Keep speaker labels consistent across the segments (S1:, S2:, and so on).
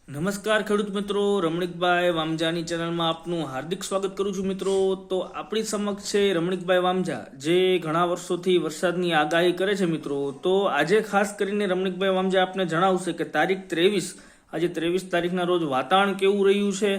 S1: નમસ્કાર ખેડૂત મિત્રો, રમણીકભાઈ વામજાની ચેનલમાં આપનું હાર્દિક સ્વાગત કરું છું મિત્રો. તો આપણી સમક્ષ છે રમણીકભાઈ વામજા, જે ઘણા વર્ષોથી વરસાદની આગાહી કરે છે મિત્રો. તો આજે ખાસ કરીને રમણીકભાઈ વામજા આપને જણાવશે કે તારીખ 23, આજે 23 તારીખના રોજ વાતાવરણ કેવું રહ્યું છે,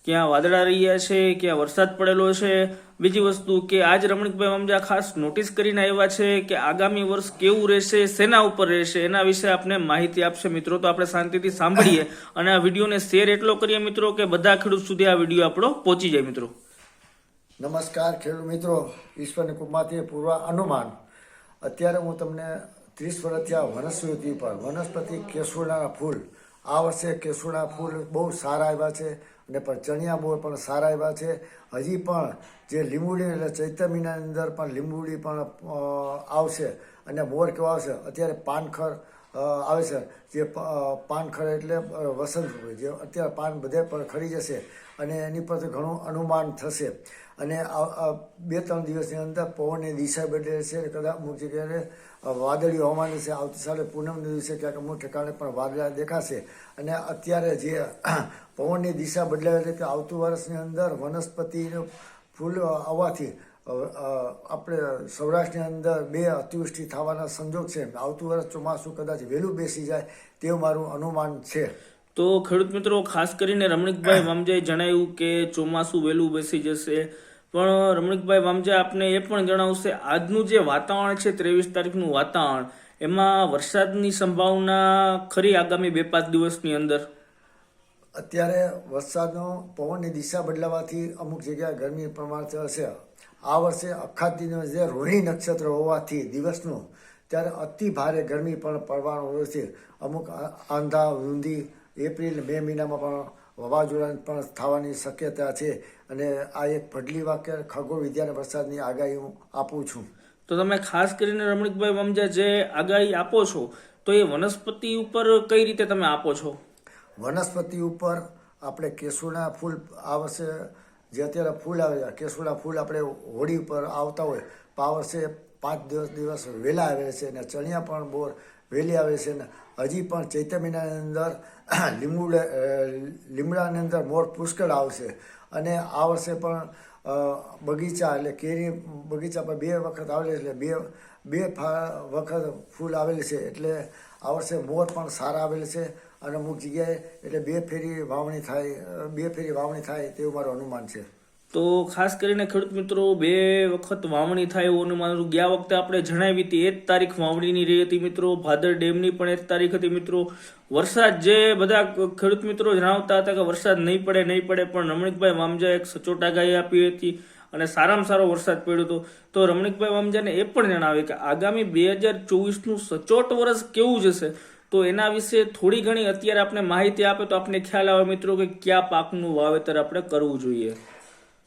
S1: ક્યાં વાદળા રહ્યા છે, ક્યાં વરસાદ પડેલો છે. બીજી વસ્તુ કે આજ રમણીકભાઈ વામજા ખાસ નોટિસ કરીને આવ્યા છે કે આગામી વર્ષ કેવું રહેશે, શેના ઉપર રહેશે, એના વિશે આપને માહિતી આપશે મિત્રો. તો આપણે શાંતિથી સાંભળીએ અને આ વિડીયોને શેર એટલો કરીએ મિત્રો કે બધા ખેડૂત સુધી આ વિડીયો આપણો પહોંચી જાય મિત્રો.
S2: નમસ્કાર ખેડૂત મિત્રો, ઈશ્વરની કૃપાથી પૂર્વ અનુમાન. અત્યારે હું તમને 30 વર્ષથી આ વનસ્પતિ પર વનસ્પતિ કેસુડાના ફૂલ, આ વર્ષે કેસુડા ફૂલ બહુ સારા આવ્યા છે અને પણ ચણિયા બોર પણ સારા આવ્યા છે. હજી પણ જે લીંબુડી એટલે ચૈત્ર મહિનાની અંદર પણ લીંબુડી પણ આવશે અને બોર કેવો આવશે. અત્યારે પાનખર આવે છે, જે પાનખર એટલે વસંત જે અત્યારે પાન બધે પણ ખરી જશે અને એની પરથી ઘણું અનુમાન થશે. અને 2-3 દિવસની અંદર પવનની દિશા બદલે છે. કદાચ અમુક જગ્યાએ વાદળી હવામાન છે. આવતી સાલે પૂનમના દિવસે ક્યાંક અમુક ઠેકાણે પણ વાદળા દેખાશે. અને અત્યારે જે પવનની દિશા બદલાય એટલે કે આવતું વર્ષની અંદર વનસ્પતિનું ફૂલ આવવાથી આપણે સૌરાષ્ટ્રની અંદર 2 અતિવૃષ્ટિ થવાના સંજોગ છે. આવતું વર્ષ ચોમાસું કદાચ વહેલું બેસી જાય તેવું મારું અનુમાન છે.
S1: તો ખેડૂત મિત્રો, ખાસ કરીને રમણીકભાઈ વામજાએ જણાવ્યું કે ચોમાસું વહેલું બેસી જશે. પણ રમણીકભાઈ વામજા આપને એ પણ જણાવશે આજનું જે વાતાવરણ છે, 23 તારીખનું વાતાવરણ, એમાં વરસાદની સંભાવના ખરી આગામી 2-5 દિવસની અંદર.
S2: અત્યારે વરસાદનો પવનની દિશા બદલાવાથી અમુક જગ્યાએ ગરમી પ્રમાણ હશે. આ વર્ષે અખાતીનો જે રોહિણી નક્ષત્ર હોવાથી દિવસનું ત્યારે અતિ ભારે ગરમી પણ પડવાનો હોય છે. અમુક આંધા ઊંધી એપ્રિલ મે મહિનામાં પણ વાવાઝોડા પણ થવાની શક્યતા છે. અને આ એક ભડલી વાક્ય ખગોળ વિદ્યાને વરસાદની આગાહી હું આપું છું.
S1: તો તમે ખાસ કરીને રમણીકભાઈ વામજા જે આગાહી આપો છો, તો એ વનસ્પતિ ઉપર કઈ રીતે તમે આપો છો?
S2: વનસ્પતિ ઉપર આપણે કેસુડા ફૂલ આ વર્ષે જે અત્યારે ફૂલ આવે છે, કેસુડા ફૂલ આપણે હોળી ઉપર આવતા હોય, તો આ વર્ષે 5 દિવસ વહેલા આવે છે અને ચણિયા પણ બોર વહેલી આવે છે. ને હજી પણ ચૈત્ર મહિનાની અંદર લીમડાની અંદર મોર પુષ્કળ આવશે. અને આ વર્ષે પણ બગીચા એટલે કેરી બગીચા પર 2 વખત આવેલી એટલે બે વખત ફૂલ આવેલી છે. એટલે આ વર્ષે મોર પણ સારા આવેલ છે અને અમુક જગ્યાએ એટલે 2 ફેરી વાવણી થાય તેવું મારું અનુમાન છે.
S1: તો ખાસ કરીને ખેડૂત મિત્રો, 2 વખત વાવણી થાય એવું અનુમાન. ગયા વખતે આપણે જણાવી હતી 1 તારીખ વાવણીની રહી હતી મિત્રો. ભાદર ડેમની પણ 1 તારીખ હતી મિત્રો. વરસાદ જે બધા ખેડૂત મિત્રો જણાવતા હતા કે વરસાદ નહીં પડે, પણ રમણીકભાઈ વામજાએ એક સચોટ આગાહી આપી હતી અને સારામાં સારો વરસાદ પડ્યો હતો. તો રમણીકભાઈ વામજાને એ પણ જણાવે કે આગામી 2024નું સચોટ વર્ષ કેવું જશે. તો એના વિશે થોડી ઘણી અત્યારે આપણે માહિતી આપે તો આપણે ખ્યાલ આવે મિત્રો કે કયા પાકનું વાવેતર આપણે કરવું જોઈએ.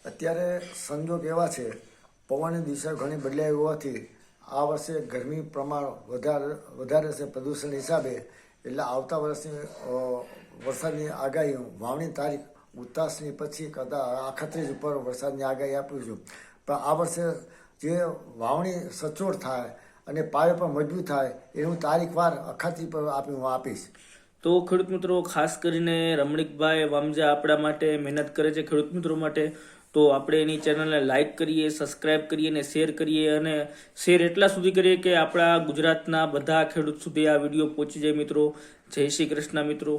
S2: અત્યારે સંજોગ એવા છે, પવનની દિશા ઘણી બદલાઈ હોવાથી આ વર્ષે ગરમી પ્રમાણ વધારે છે પ્રદૂષણ હિસાબે. એટલે આવતા વર્ષની વરસાદની આગાહી વાવણી તારીખ ઉતાસની પછી કદાચ 31 ઉપર વરસાદની આગાહી આપું છું. પણ આ વર્ષે જે વાવણી સચોટ થાય અને પાયો પણ મજબૂત થાય એનું તારીખવાર અખાતી પર હું આપીશ.
S1: તો ખેડૂત મિત્રો, ખાસ કરીને રમણીકભાઈ વામજા આપણા માટે મહેનત કરે છે ખેડૂત મિત્રો માટે. તો આપણે એની ચેનલને લાઇક કરીએ, સબસ્ક્રાઇબ કરીએ અને શેર કરીએ. અને શેર એટલા સુધી કરીએ કે આપણા ગુજરાતના બધા ખેડૂત સુધી આ વિડીયો પહોંચી જાય મિત્રો. જય શ્રી કૃષ્ણ મિત્રો.